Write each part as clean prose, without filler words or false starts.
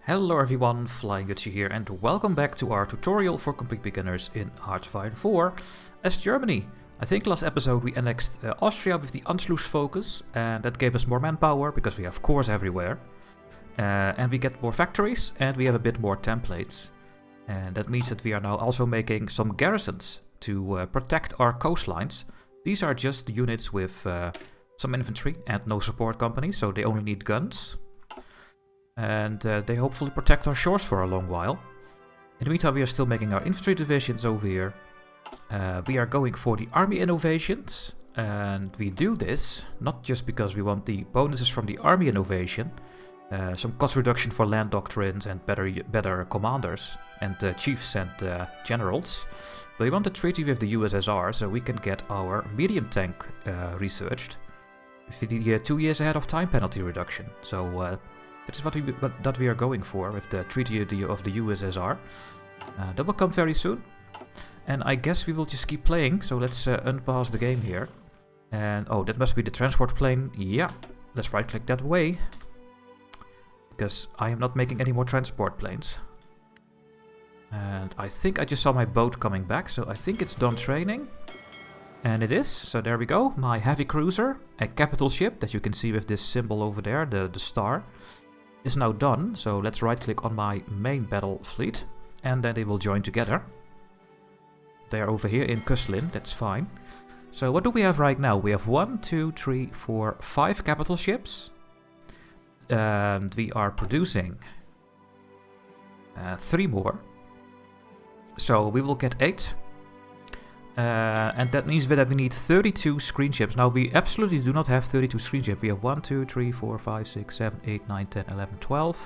Hello everyone, Flying Gutsy here, and welcome back to our tutorial for complete beginners in Hearts of Iron 4 as Germany. I think last episode we annexed Austria with the Anschluss focus, and that gave us more manpower because we have cores everywhere. And we get more factories, and we have a bit more templates. And that means that we are now also making some garrisons to protect our coastlines. These are just units with some infantry and no support companies, so they only need guns. And they hopefully protect our shores for a long while. In the meantime, we are still making our infantry divisions over here. We are going for the army innovations, and we do this not just because we want the bonuses from the army innovation, some cost reduction for land doctrines and better commanders and chiefs and generals, but we want a treaty with the USSR so we can get our medium tank researched with the 2 years ahead of time penalty reduction. So that is what we are going for with the treaty of the USSR. That will come very soon. And I guess we will just keep playing, so let's unpause the game here. And oh, that must be the transport plane. Yeah, let's right click that way. Because I am not making any more transport planes. And I think I just saw my boat coming back, so I think it's done training. And it is, so there we go. My heavy cruiser, a capital ship that you can see with this symbol over there, the star, is now done. So let's right click on my main battle fleet and then they will join together. They are over here in Kuslin, that's fine. So what do we have right now? We have 1, 2, 3, 4, 5 capital ships. And we are producing 3 more. So we will get 8. And that means that we need 32 screen ships. Now we absolutely do not have 32 screen ships. We have 1, 2, 3, 4, 5, 6, 7, 8, 9, 10, 11, 12,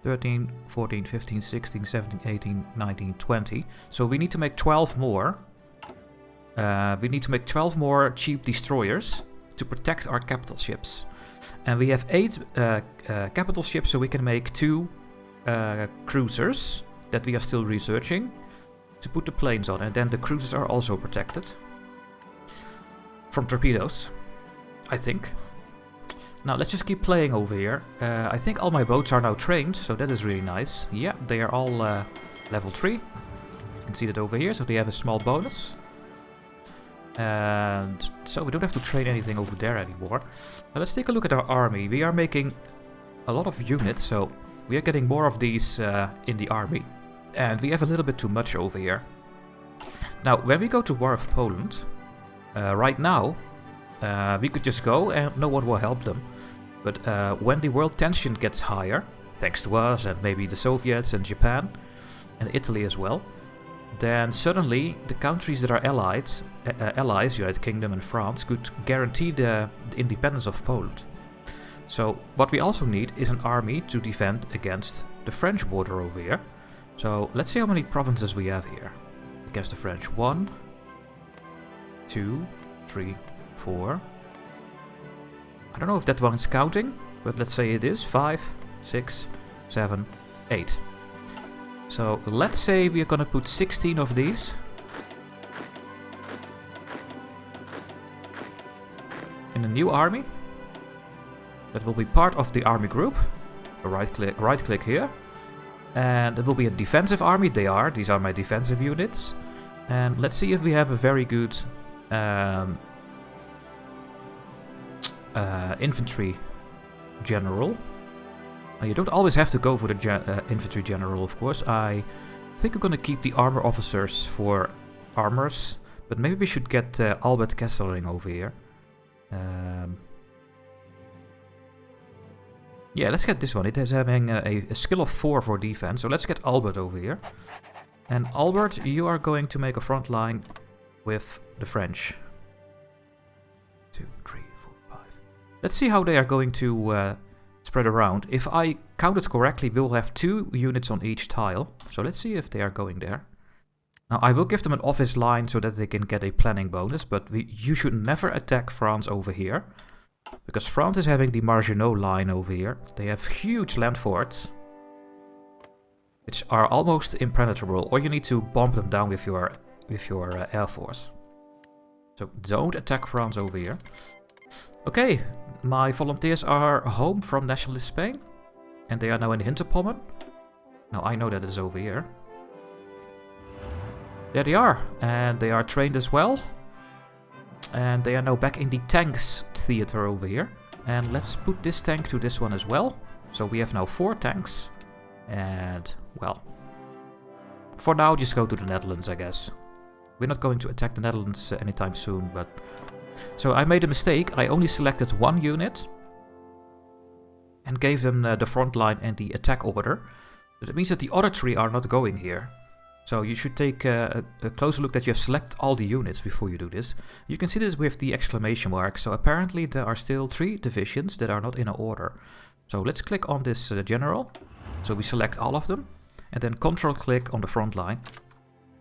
13, 14, 15, 16, 17, 18, 19, 20. So we need to make 12 more. We need to make 12 more cheap destroyers to protect our capital ships. And we have 8 capital ships, so we can make 2 cruisers that we are still researching to put the planes on, and then the cruisers are also protected from torpedoes, I think. Now let's just keep playing over here. I think all my boats are now trained, so that is really nice. Yeah, they are all level 3. You can see that over here, so they have a small bonus. And so we don't have to train anything over there anymore. Now let's take a look at our army. We are making a lot of units, so we are getting more of these in the army. And we have a little bit too much over here. Now, when we go to War of Poland, right now, we could just go and no one will help them. But when the world tension gets higher, thanks to us and maybe the Soviets and Japan, and Italy as well, then suddenly the countries that are allies, United Kingdom and France, could guarantee the independence of Poland. So what we also need is an army to defend against the French border over here. So let's see how many provinces we have here against the French. 1, 2, 3, 4. I don't know if that one is counting, but let's say it is. 5, 6, 7, 8. So let's say we are gonna put 16 of these in a new army. That will be part of the army group. So right click here. And it will be a defensive army. These are my defensive units. And let's see if we have a very good infantry general. Now, you don't always have to go for the infantry general, of course. I think I'm going to keep the armor officers for armors. But maybe we should get Albert Kesselring over here. Yeah, let's get this one. It is having a skill of 4 for defense. So let's get Albert over here. And Albert, you are going to make a front line with the French. 2, 3, 4, 5. Let's see how they are going to spread around. If I counted correctly, we'll have 2 units on each tile. So let's see if they are going there. Now, I will give them an office line so that they can get a planning bonus. But you should never attack France over here. Because France is having the Maginot line over here. They have huge land forts, which are almost impenetrable, or you need to bomb them down with your air force. So don't attack France over here. Okay, my volunteers are home from Nationalist Spain. And they are now in Hinterpommern. Now I know that it's over here. There they are, and they are trained as well. And they are now back in the tanks theater over here. And let's put this tank to this one as well. So we have now 4 tanks. And, well, for now just go to the Netherlands, I guess. We're not going to attack the Netherlands anytime soon, but... So I made a mistake. I only selected 1 unit. And gave them the front line and the attack order. But that means that the other 3 are not going here. So you should take a closer look that you have selected all the units before you do this. You can see this with the exclamation mark. So apparently there are still 3 divisions that are not in order. So let's click on this general. So we select all of them. And then control click on the front line.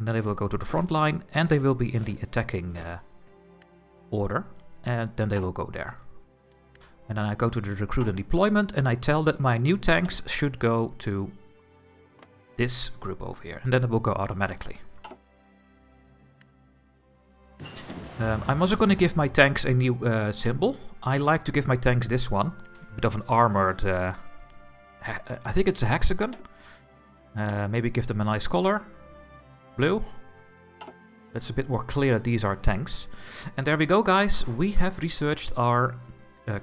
And then they will go to the front line. And they will be in the attacking order. And then they will go there. And then I go to the recruit and deployment. And I tell that my new tanks should go to this group over here, and then it will go automatically. I'm also going to give my tanks a new symbol. I like to give my tanks this one, a bit of an armored, I think it's a hexagon. Maybe give them a nice color, blue. That's a bit more clear that these are tanks. And there we go, guys. We have researched our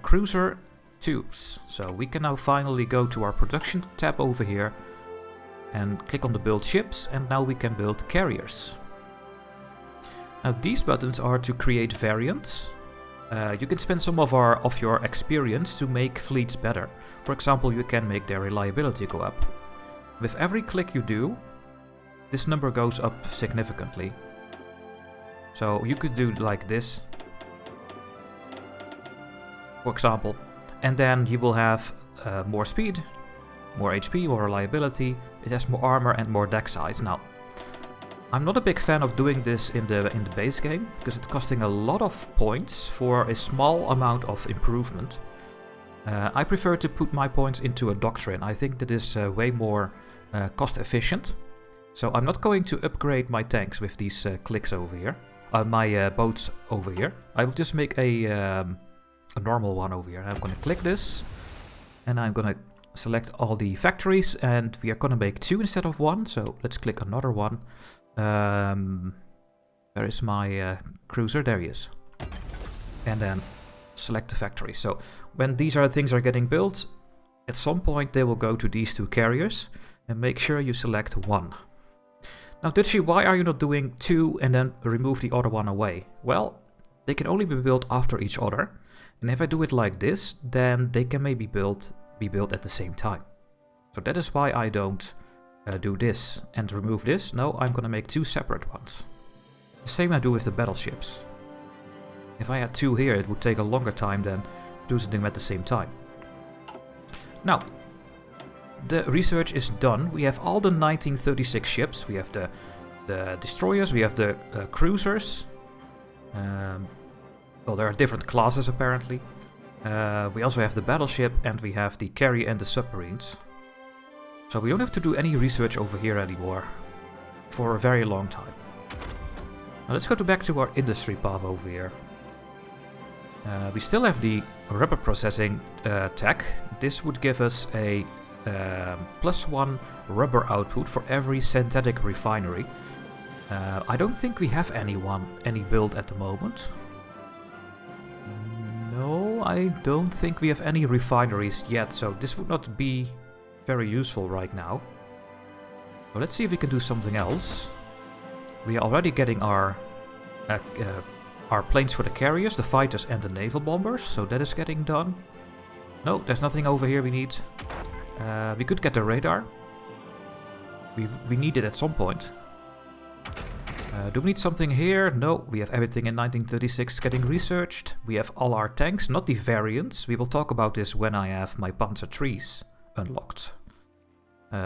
cruiser 2s. So we can now finally go to our production tab over here and click on the build ships, and now we can build carriers. Now these buttons are to create variants. You can spend some of your experience to make fleets better. For example, you can make their reliability go up. With every click you do, this number goes up significantly. So you could do like this, for example, and then you will have more speed, more HP, more reliability. It has more armor and more deck size. Now, I'm not a big fan of doing this in the base game, because it's costing a lot of points for a small amount of improvement. I prefer to put my points into a doctrine. I think that is way more cost efficient. So I'm not going to upgrade my tanks with these clicks over here. My boats over here. I will just make a normal one over here. I'm going to click this, and I'm going to select all the factories, and we are going to make 2 instead of 1. So let's click another one. Where is my cruiser? There he is. And then select the factory. So when these things are getting built, at some point they will go to these 2 carriers, and make sure you select 1. Now Dutchie, why are you not doing 2 and then remove the other one away? Well, they can only be built after each other, and if I do it like this, then they can maybe be built at the same time. So that is why I don't do this and remove this. No, I'm gonna make 2 separate ones. The same I do with the battleships. If I had 2 here, it would take a longer time than doing them at the same time. Now, the research is done. We have all the 1936 ships. We have the destroyers, we have the cruisers. Well, there are different classes apparently. We also have the battleship, and we have the carrier and the submarines. So we don't have to do any research over here anymore for a very long time. Now let's go back to our industry path over here. We still have the rubber processing tech. This would give us a +1 rubber output for every synthetic refinery. I don't think we have any built at the moment. No, I don't think we have any refineries yet, so this would not be very useful right now. So let's see if we can do something else. We are already getting our planes for the carriers, the fighters and the naval bombers, so that is getting done. No, there's nothing over here we need. We could get the radar. We need it at some point. Do we need something here? No, we have everything in 1936 getting researched. We have all our tanks, not the variants. We will talk about this when I have my Panzer IIIs unlocked.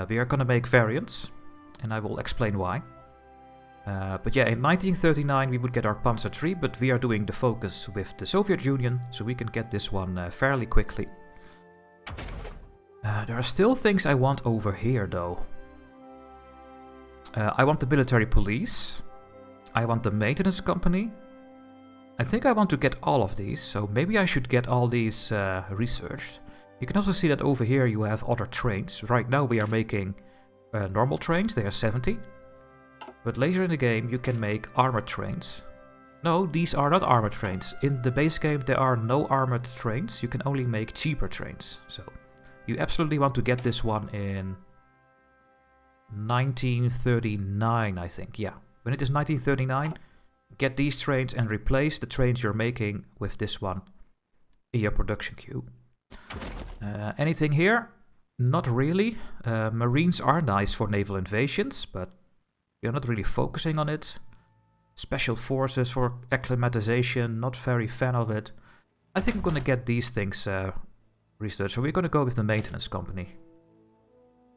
We are gonna make variants, and I will explain why. But yeah, in 1939 we would get our Panzer III, but we are doing the focus with the Soviet Union, so we can get this one fairly quickly. There are still things I want over here, though. I want the military police. I want the maintenance company. I think I want to get all of these, so maybe I should get all these researched. You can also see that over here you have other trains. Right now we are making normal trains, they are 70. But later in the game you can make armored trains. No, these are not armored trains. In the base game there are no armored trains, you can only make cheaper trains. So you absolutely want to get this one in 1939, I think, yeah. When it is 1939, get these trains and replace the trains you're making with this one in your production queue. Anything here? Not really. Marines are nice for naval invasions, but you're not really focusing on it. Special forces for acclimatization, not very fan of it. I think I'm gonna get these things researched, so we're gonna go with the maintenance company.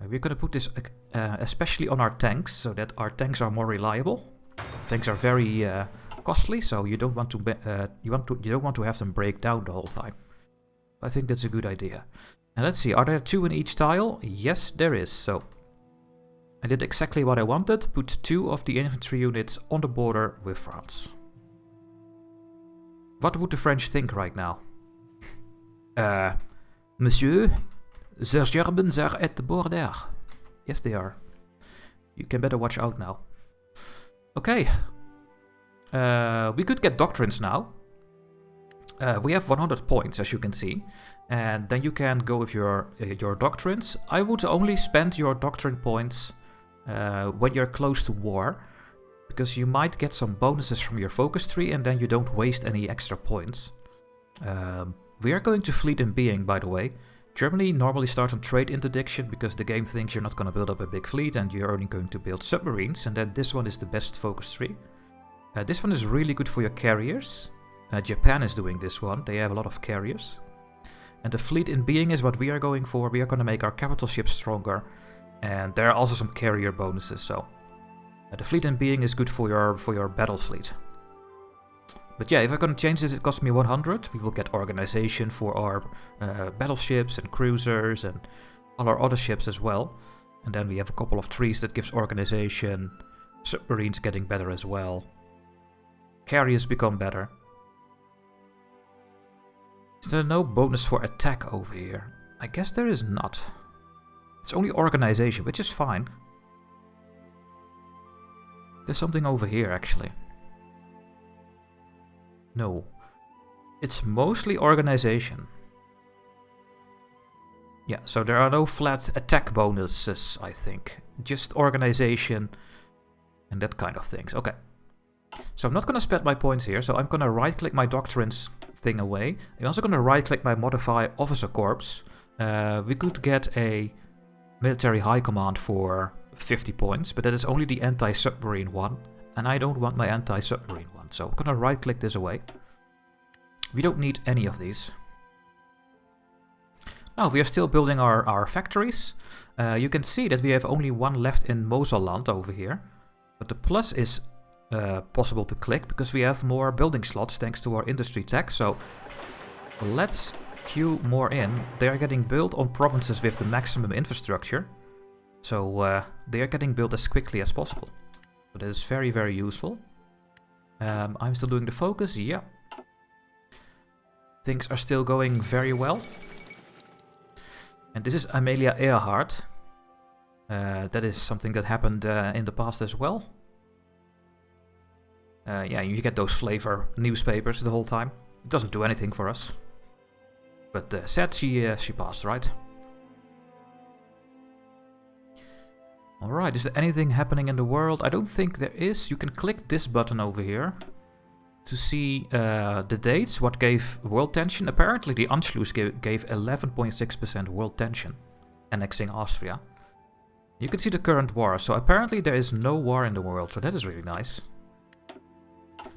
We're gonna put this especially on our tanks, so that our tanks are more reliable. Tanks are very costly, so you don't want to you don't want to have them break down the whole time. I think that's a good idea. And let's see, are there 2 in each tile? Yes, there is. So I did exactly what I wanted. Put 2 of the infantry units on the border with France. What would the French think right now? Monsieur, the Germans are at the border. Yes, they are. You can better watch out now. Okay. We could get doctrines now. We have 100 points, as you can see. And then you can go with your doctrines. I would only spend your doctrine points when you're close to war, because you might get some bonuses from your focus tree and then you don't waste any extra points. We are going to fleet in being, by the way. Germany normally starts on trade interdiction because the game thinks you're not going to build up a big fleet and you're only going to build submarines, and then this one is the best focus tree. This one is really good for your carriers. Japan is doing this one, they have a lot of carriers. And the fleet in being is what we are going for. We are going to make our capital ships stronger. And there are also some carrier bonuses, so the fleet in being is good for your battle fleet. But yeah, if I'm going to change this, it costs me 100. We will get organization for our battleships and cruisers and all our other ships as well. And then we have a couple of trees that gives organization. Submarines getting better as well. Carriers become better. Is there no bonus for attack over here? I guess there is not. It's only organization, which is fine. There's something over here, actually. No. It's mostly organization. Yeah, so there are no flat attack bonuses, I think. Just organization and that kind of things. Okay. So I'm not going to spend my points here, so I'm going to right-click my doctrines thing away. I'm also going to right-click my modify officer corps. We could get a military high command for 50 points, but that is only the anti-submarine one, and I don't want my anti-submarine one, so I'm going to right-click this away. We don't need any of these. Now, we are still building our factories. You can see that we have only one left in Moselland over here, but the plus is possible to click because we have more building slots thanks to our industry tech. So let's queue more in. They are getting built on provinces with the maximum infrastructure, so they are getting built as quickly as possible. So that is very, very useful. I'm still doing the focus, yeah. Things are still going very well. And this is Amelia Earhart. That is something that happened in the past as well. Yeah, you get those flavor newspapers the whole time. It doesn't do anything for us. But sad she passed, right? Alright, is there anything happening in the world? I don't think there is. You can click this button over here to see the dates, what gave world tension. Apparently the Anschluss gave 11.6% world tension, annexing Austria. You can see the current war, so apparently there is no war in the world, so that is really nice.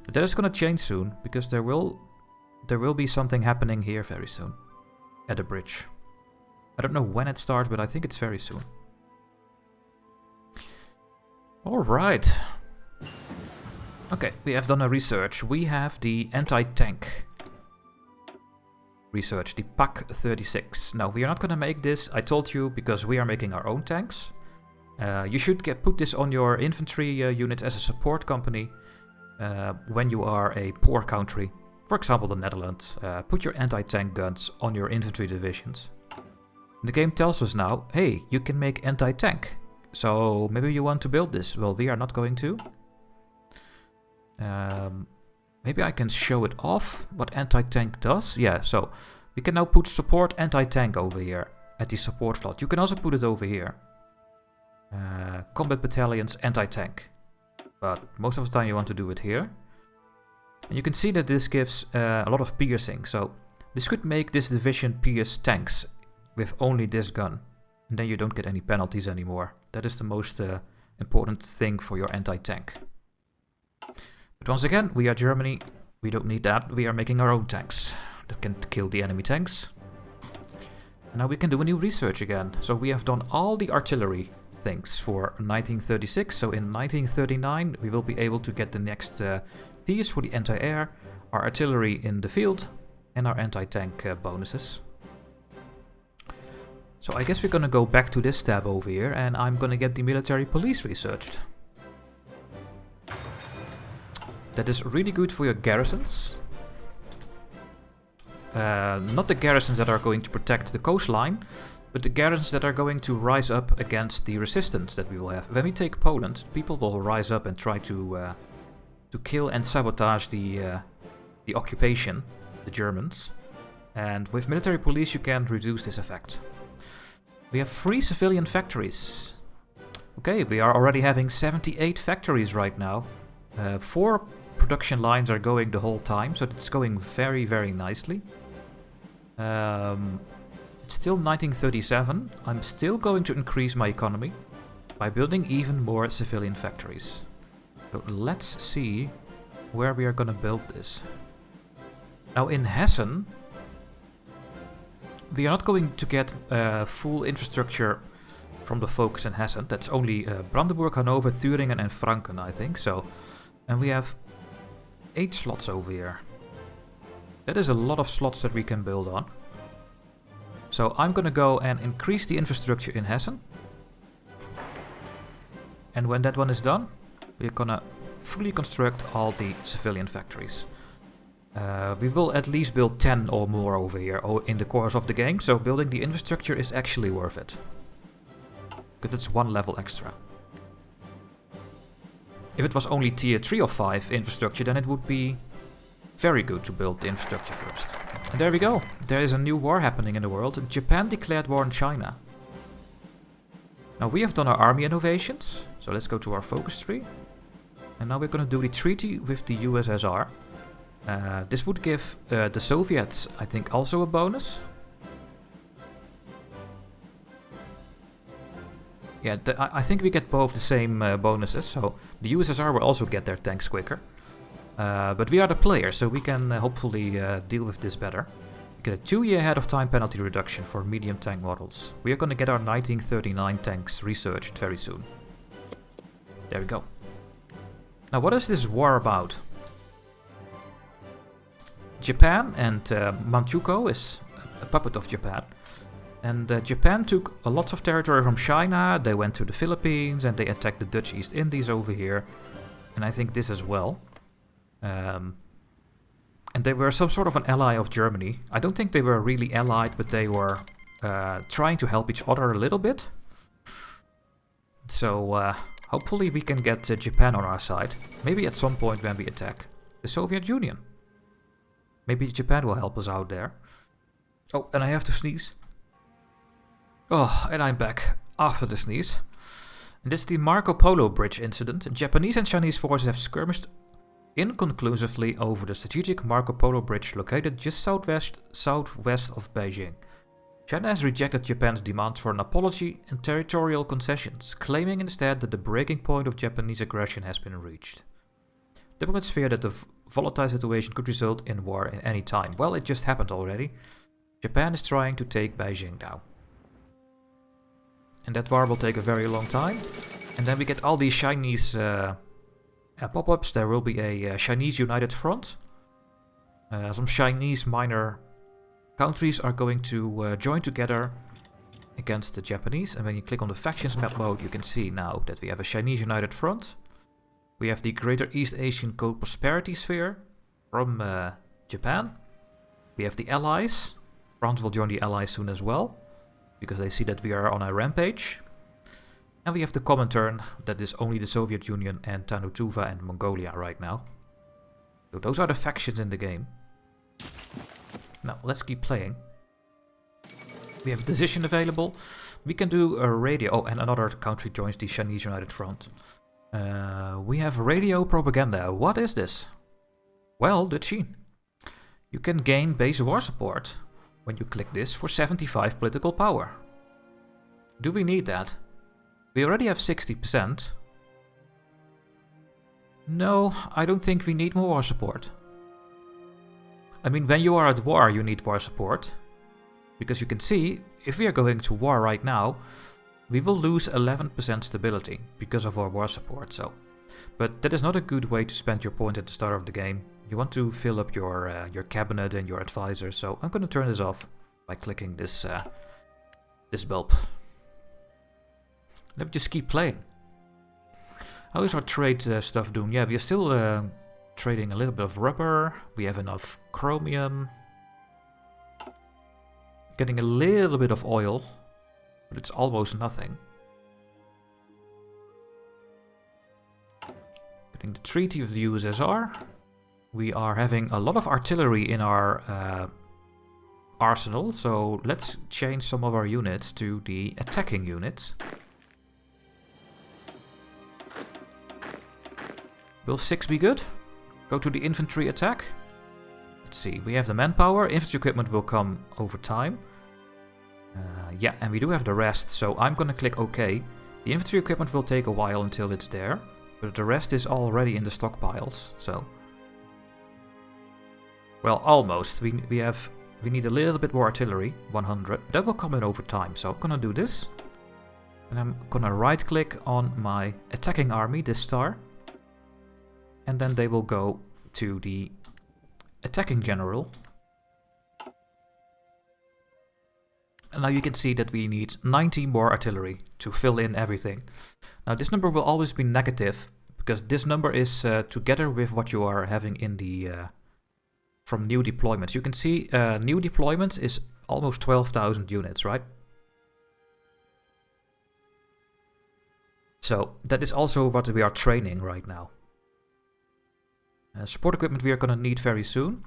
But that is gonna change soon, because there will be something happening here very soon. At the bridge. I don't know when it starts, but I think it's very soon. Alright. Okay, we have done a research. We have the anti-tank research, the PAK-36. Now, we are not gonna make this, I told you, because we are making our own tanks. You should put this on your infantry units as a support company. When you are a poor country, for example the Netherlands, put your anti-tank guns on your infantry divisions. The game tells us now, hey, you can make anti-tank. So maybe you want to build this. Well, we are not going to. Maybe I can show it off, what anti-tank does. Yeah, so we can now put support anti-tank over here at the support slot. You can also put it over here. Combat battalions anti-tank. But most of the time you want to do it here. And you can see that this gives a lot of piercing. So this could make this division pierce tanks with only this gun. And then you don't get any penalties anymore. That is the most important thing for your anti-tank. But once again, we are Germany. We don't need that. We are making our own tanks that can kill the enemy tanks. Now we can do a new research again. So we have done all the artillery things for 1936. So in 1939 we will be able to get the next tiers for the anti-air, our artillery in the field, and our anti-tank bonuses. So I guess we're gonna go back to this tab over here, and I'm gonna get the military police researched. That is really good for your garrisons. Not the garrisons that are going to protect the coastline, but the garrisons that are going to rise up against the resistance that we will have. When we take Poland, people will rise up and try to kill and sabotage the occupation, the Germans. And with military police you can reduce this effect. We have 3 civilian factories. Okay, we are already having 78 factories right now. 4 production lines are going the whole time, so it's going very, very nicely. It's still 1937. I'm still going to increase my economy by building even more civilian factories. So let's see where we are going to build this. Now in Hessen, we are not going to get full infrastructure from the focus in Hessen. That's only Brandenburg, Hanover, Thüringen and Franken, I think. So, and we have 8 slots over here. That is a lot of slots that we can build on. So I'm gonna go and increase the infrastructure in Hessen. And when that one is done, we're gonna fully construct all the civilian factories. We will at least build 10 or more over here in the course of the game, so building the infrastructure is actually worth it. Because it's 1 level extra. If it was only tier 3 or 5 infrastructure, then it would be very good to build the infrastructure first. And there we go. There is a new war happening in the world. Japan declared war on China. Now we have done our army innovations, so let's go to our focus tree. And now we're going to do the treaty with the USSR. This would give the Soviets, I think, also a bonus. Yeah, I think we get both the same bonuses, so the USSR will also get their tanks quicker. But we are the players, so we can hopefully deal with this better. We get a 2-year ahead of time penalty reduction for medium tank models. We are going to get our 1939 tanks researched very soon. There we go. Now what is this war about? Japan, and Manchukuo is a puppet of Japan. And Japan took a lot of territory from China, they went to the Philippines, and they attacked the Dutch East Indies over here. And I think this as well. And they were some sort of an ally of Germany. I don't think they were really allied, but they were trying to help each other a little bit. So hopefully we can get Japan on our side. Maybe at some point when we attack the Soviet Union. Maybe Japan will help us out there. Oh, and I have to sneeze. Oh, and I'm back after the sneeze. And this is the Marco Polo Bridge incident. Japanese and Chinese forces have skirmished inconclusively over the strategic Marco Polo Bridge located just southwest of Beijing. China has rejected Japan's demands for an apology and territorial concessions, claiming instead that the breaking point of Japanese aggression has been reached. Diplomats fear that the volatile situation could result in war in any time. Well, it just happened already. Japan is trying to take Beijing now. And that war will take a very long time. And then we get all these Chinese pop-ups. There will be a Chinese United Front. Some Chinese minor countries are going to join together against the Japanese. And when you click on the factions map mode, you can see now that we have a Chinese United Front. We have the Greater East Asian Co-Prosperity Sphere from Japan. We have the Allies. France will join the Allies soon as well. because they see that we are on a rampage. And we have the Comintern, that is only the Soviet Union and Tanutuva and Mongolia right now. So those are the factions in the game. Now, let's keep playing. We have a decision available. We can do a radio. Oh, and another country joins the Chinese United Front. We have radio propaganda. What is this? Well, Dutchy. You can gain base war support when you click this for 75 political power. Do we need that? We already have 60%. No, I don't think we need more war support. I mean, when you are at war, you need war support. Because you can see, if we are going to war right now, we will lose 11% stability because of our war support. So, but that is not a good way to spend your point at the start of the game. You want to fill up your cabinet and your advisors. So I'm going to turn this off by clicking this this bulb. Let me just keep playing. How is our trade stuff doing? Yeah, we are still trading a little bit of rubber. We have enough chromium. Getting a little bit of oil, but it's almost nothing. Getting the Treaty of the USSR. We are having a lot of artillery in our arsenal, so let's change some of our units to the attacking units. Will 6 be good? Go to the infantry attack. Let's see, we have the manpower. Infantry equipment will come over time. Yeah, and we do have the rest, so I'm gonna click OK. The infantry equipment will take a while until it's there, but the rest is already in the stockpiles, so... Well, almost. We need a little bit more artillery, 100. That will come in over time, so I'm gonna do this. And I'm gonna right click on my attacking army, this star. And then they will go to the attacking general. And now you can see that we need 90 more artillery to fill in everything. Now this number will always be negative, because this number is together with what you are having in the from new deployments. You can see new deployments is almost 12,000 units, right? So that is also what we are training right now. Support equipment we are going to need very soon.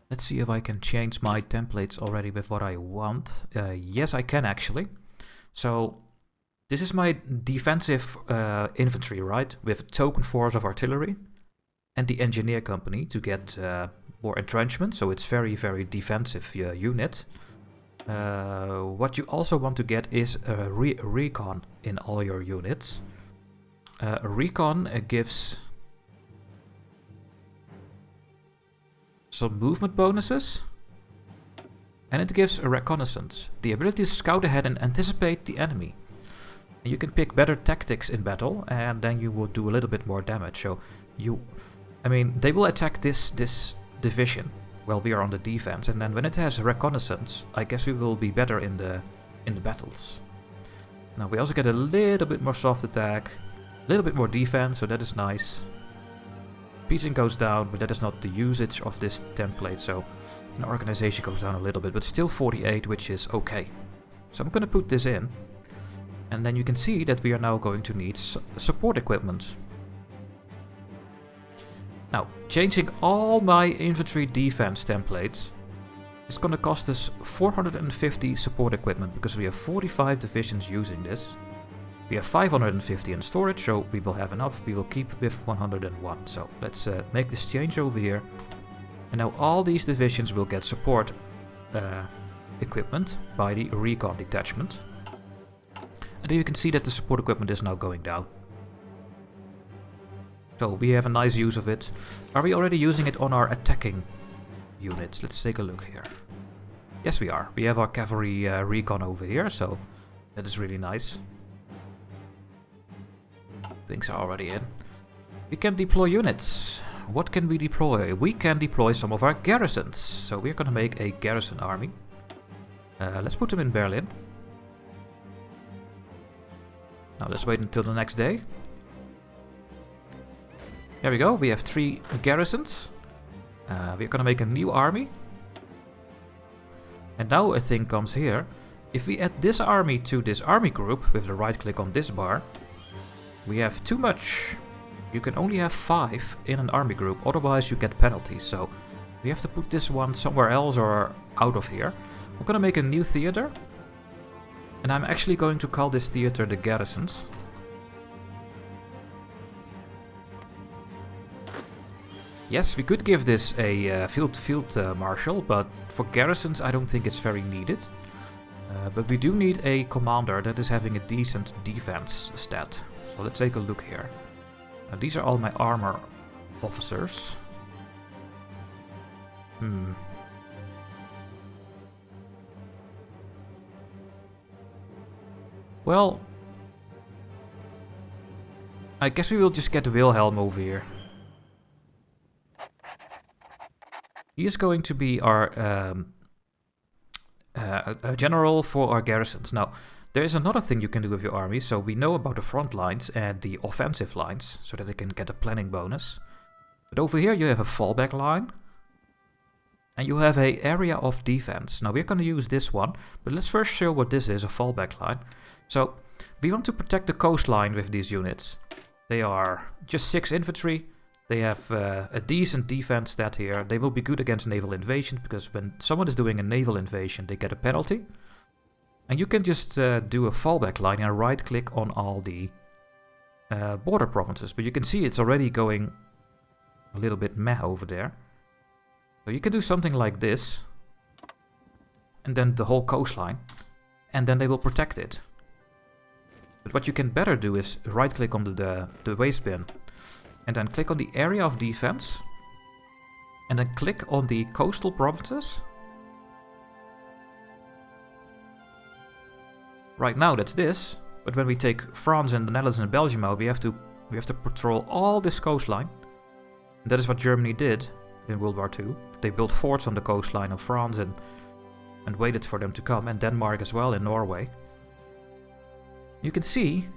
Let's see if I can change my templates already with what I want. Yes, I can actually. So this is my defensive infantry, right? With token force of artillery and the engineer company to get more entrenchment. So it's very, very defensive unit. What you also want to get is a recon in all your units. A recon gives some movement bonuses, and it gives a reconnaissance, the ability to scout ahead and anticipate the enemy. And you can pick better tactics in battle, and then you will do a little bit more damage. So I mean, they will attack this division while we are on the defense, and then when it has reconnaissance, I guess we will be better in the battles. Now we also get a little bit more soft attack, a little bit more defense, so that is nice. Piecing goes down, but that is not the usage of this template, so an organization goes down a little bit, but still 48, which is okay. So I'm going to put this in, and then you can see that we are now going to need support equipment. Now, changing all my infantry defense templates is going to cost us 450 support equipment, because we have 45 divisions using this. We have 550 in storage, so we will have enough. We will keep with 101. So let's make this change over here. And now all these divisions will get support equipment by the recon detachment. And then you can see that the support equipment is now going down. So we have a nice use of it. Are we already using it on our attacking units? Let's take a look here. Yes, we are. We have our cavalry recon over here, so that is really nice. Things are already in. We can deploy units. What can we deploy? We can deploy some of our garrisons. So we're going to make a garrison army. Let's put them in Berlin. Now let's wait until the next day. There we go. We have 3 garrisons. We're going to make a new army. And now a thing comes here. If we add this army to this army group with the right click on this bar, we have too much. You can only have 5 in an army group, otherwise you get penalties. So we have to put this one somewhere else or out of here. We're gonna make a new theater. And I'm actually going to call this theater the Garrisons. Yes, we could give this a field marshal, but for garrisons I don't think it's very needed. But we do need a commander that is having a decent defense stat. So let's take a look here. Now, these are all my armor officers. Well, I guess we will just get Wilhelm over here. He is going to be our general for our garrisons. Now, there is another thing you can do with your army. So we know about the front lines and the offensive lines, so that they can get a planning bonus. But over here you have a fallback line. And you have an area of defense. Now we're going to use this one, but let's first show what this is, a fallback line. So we want to protect the coastline with these units. They are just 6 infantry. They have a decent defense stat here. They will be good against naval invasion, because when someone is doing a naval invasion, they get a penalty. And you can just do a fallback line and right click on all the border provinces. But you can see it's already going a little bit meh over there. So you can do something like this, and then the whole coastline, and then they will protect it. But what you can better do is right click on the waste bin, and then click on the area of defense, and then click on the coastal provinces. Right now that's this, but when we take France and the Netherlands and Belgium out, we have to patrol all this coastline. And that is what Germany did in World War II. They built forts on the coastline of France and waited for them to come, and Denmark as well, in Norway. You can see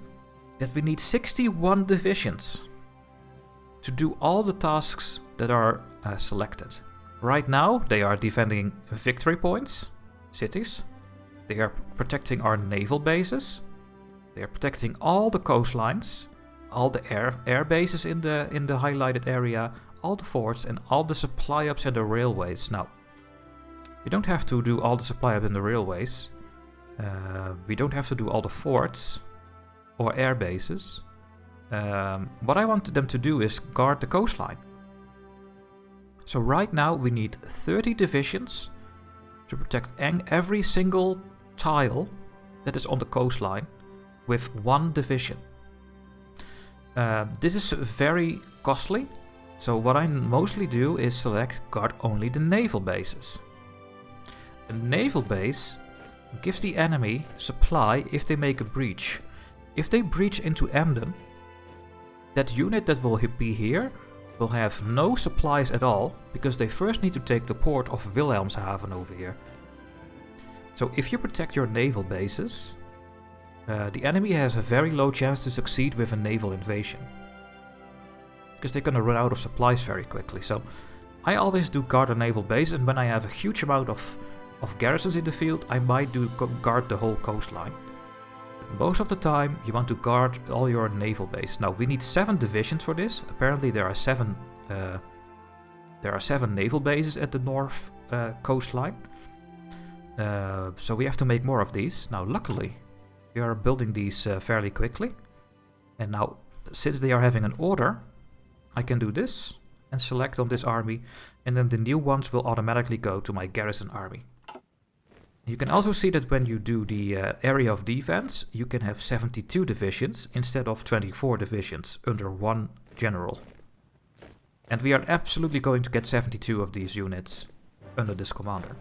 that we need 61 divisions to do all the tasks that are selected. Right now they are defending victory points, cities. They are protecting our naval bases. They are protecting all the coastlines, all the air bases in the highlighted area, all the forts, and all the supply ups and the railways. Now, we don't have to do all the supply ups and the railways. We don't have to do all the forts or air bases. What I want them to do is guard the coastline. So right now we need 30 divisions to protect every single tile that is on the coastline with 1 division. This is very costly. So what I mostly do is select guard only the naval bases. The naval base gives the enemy supply if they make a breach. If they breach into Emden, that unit that will be here will have no supplies at all, because they first need to take the port of Wilhelmshaven over here. So if you protect your naval bases, the enemy has a very low chance to succeed with a naval invasion, because they're gonna run out of supplies very quickly. So I always do guard a naval base, and when I have a huge amount of garrisons in the field, I might do guard the whole coastline. But most of the time you want to guard all your naval base. Now we need 7 divisions for this. Apparently there are 7 naval bases at the north coastline. So we have to make more of these. Now luckily we are building these fairly quickly. And now, since they are having an order, I can do this and select on this army, and then the new ones will automatically go to my garrison army. You can also see that when you do the area of defense, you can have 72 divisions instead of 24 divisions under 1 general. And we are absolutely going to get 72 of these units under this commander.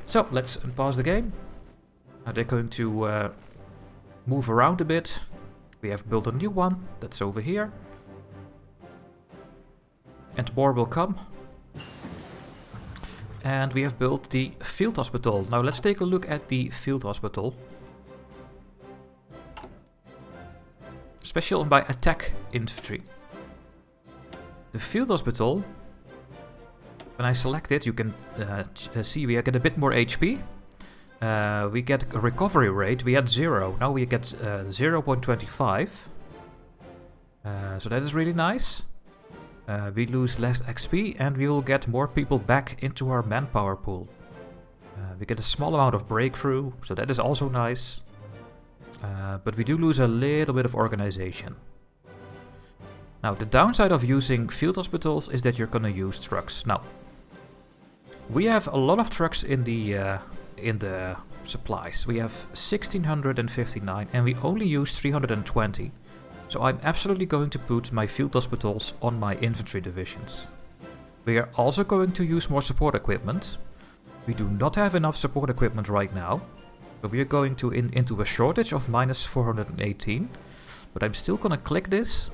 So let's pause the game. Now they're going to move around a bit. We have built a new one that's over here. And more will come. And we have built the field hospital. Now let's take a look at the field hospital. Special by attack infantry. The field hospital, when I select it, you can see we get a bit more HP. We get a recovery rate. We had 0. Now we get 0.25. So that is really nice. We lose less XP and we will get more people back into our manpower pool. We get a small amount of breakthrough, so that is also nice. But we do lose a little bit of organization. Now, the downside of using field hospitals is that you're gonna use trucks. Now, we have a lot of trucks in the supplies. We have 1659 and we only use 320. So I'm absolutely going to put my field hospitals on my infantry divisions. We are also going to use more support equipment. We do not have enough support equipment right now. So we are going to into a shortage of minus 418. But I'm still gonna click this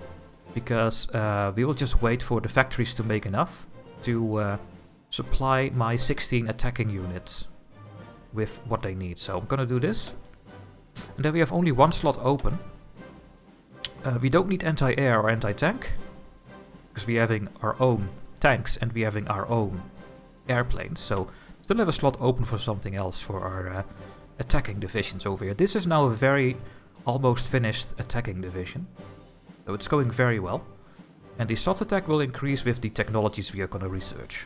because we will just wait for the factories to make enough to supply my 16 attacking units with what they need. So I'm gonna do this. And then we have only one slot open. We don't need anti-air or anti-tank, because we're having our own tanks and we're having our own airplanes. So still have a slot open for something else for our attacking divisions over here. This is now a very almost finished attacking division. So it's going very well. And the soft attack will increase with the technologies we are going to research.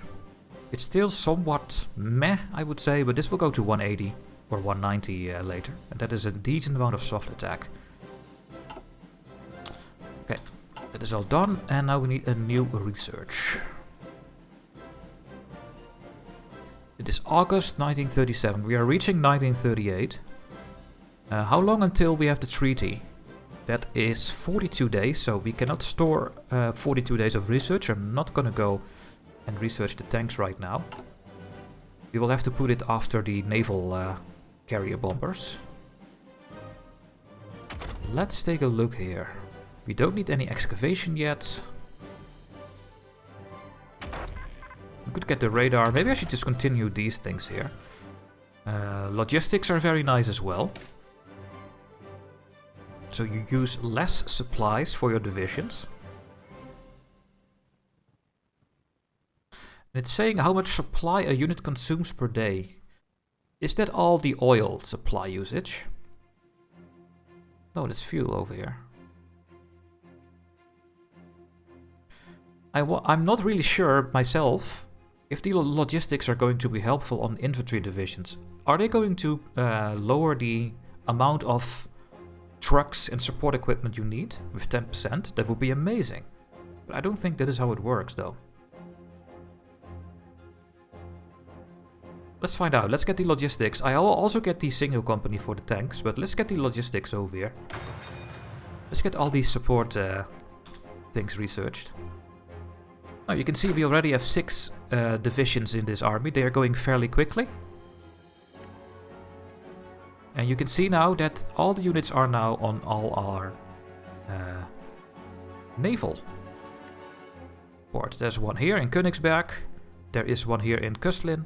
It's still somewhat meh, I would say, but this will go to 180 or 190 later. And that is a decent amount of soft attack. Okay, that is all done, and now we need a new research. It is August 1937. We are reaching 1938. How long until we have the treaty? That is 42 days, so we cannot store 42 days of research. I'm not gonna go and research the tanks right now. We will have to put it after the naval carrier bombers. Let's take a look here. We don't need any excavation yet. We could get the radar. Maybe I should just continue these things here. Logistics are very nice as well. So you use less supplies for your divisions. And it's saying how much supply a unit consumes per day. Is that all the oil supply usage? No, that's fuel over here. I'm not really sure myself if the logistics are going to be helpful on infantry divisions. Are they going to lower the amount of trucks and support equipment you need with 10%? That would be amazing. But I don't think that is how it works though. Let's find out. Let's get the logistics. I will also get the single company for the tanks, but let's get the logistics over here. Let's get all these support things researched. Now you can see we already have 6 divisions in this army. They are going fairly quickly. And you can see now that all the units are now on all our naval ports. There's one here in Königsberg. There is one here in Köslin.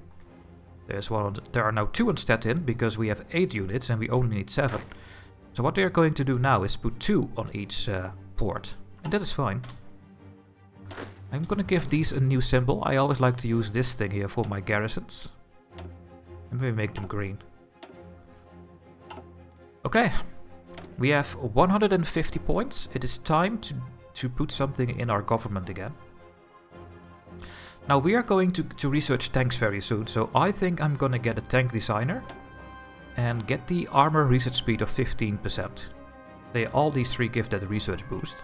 There are now 2 on Stettin because we have 8 units and we only need 7. So what they are going to do now is put 2 on each port. And that is fine. I'm gonna give these a new symbol. I always like to use this thing here for my garrisons. And maybe make them green. Okay. We have 150 points. It is time to put something in our government again. Now we are going to research tanks very soon, so I think I'm gonna get a tank designer and get the armor research speed of 15%. All these 3 give that research boost.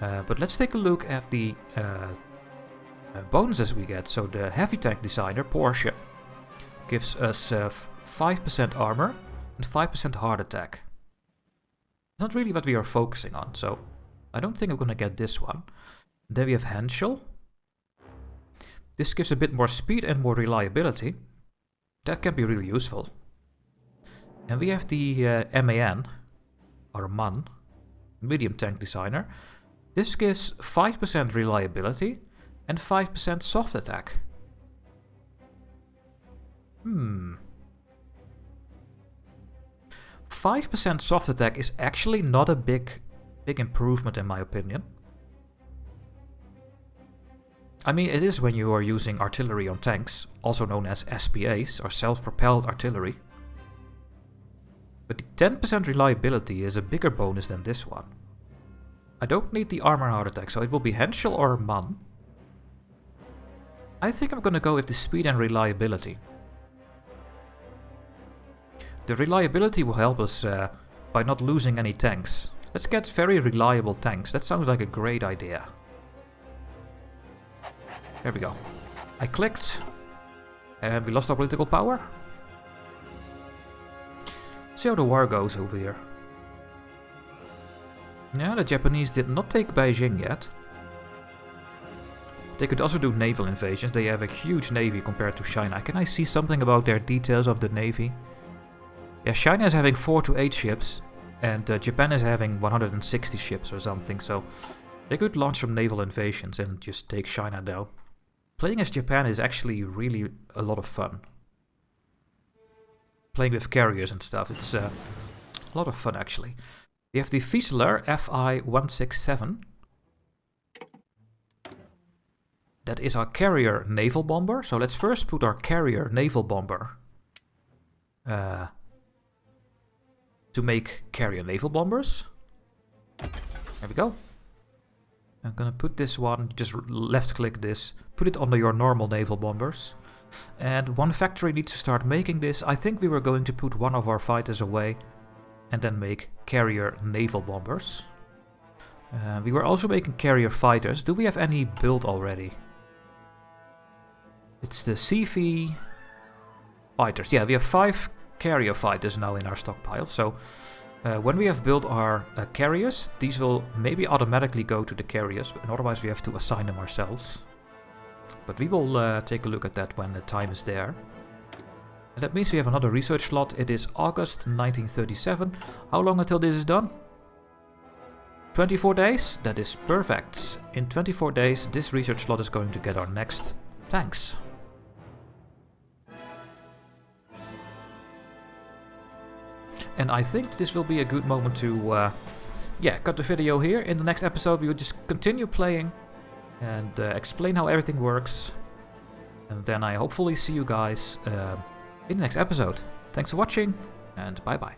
But let's take a look at the bonuses we get. So the heavy tank designer, Porsche, gives us 5% armor and 5% heart attack. It's not really what we are focusing on, so I don't think I'm gonna get this one. And then we have Henschel. This gives a bit more speed and more reliability. That can be really useful. And we have the MAN, or MAN, medium tank designer. This gives 5% reliability and 5% soft attack. 5% soft attack is actually not a big improvement in my opinion. I mean, it is when you are using artillery on tanks, also known as SPAs, or self-propelled artillery, But the 10% reliability is a bigger bonus than this one. I don't need the armor heart attack, so it will be Henschel or Man. I think I'm gonna go with the speed and reliability. The reliability will help us by not losing any tanks. Let's get very reliable tanks. That sounds like a great idea. There we go. I clicked. And we lost our political power. See how the war goes over here. Yeah, the Japanese did not take Beijing yet. They could also do naval invasions. They have a huge navy compared to China. Can I see something about their details of the navy? Yeah, China is having 4 to 8 ships. And Japan is having 160 ships or something. So they could launch some naval invasions and just take China down. Playing as Japan is actually really a lot of fun. Playing with carriers and stuff, it's a lot of fun actually. We have the Fieseler FI-167. That is our carrier naval bomber. So let's first put our carrier naval bomber to make carrier naval bombers. There we go. I'm gonna put this one, just left click this, put it under your normal naval bombers. And one factory needs to start making this. I think we were going to put one of our fighters away and then make carrier naval bombers. We were also making carrier fighters. Do we have any built already? It's the CV fighters. Yeah, we have 5 carrier fighters now in our stockpile. So when we have built our carriers, these will maybe automatically go to the carriers, and otherwise we have to assign them ourselves. But we will take a look at that when the time is there. And that means we have another research slot. It is August 1937. How long until this is done? 24 days? That is perfect. In 24 days, this research slot is going to get our next tanks. And I think this will be a good moment to cut the video here. In the next episode we will just continue playing and explain how everything works. And then I hopefully see you guys in the next episode. Thanks for watching and bye bye.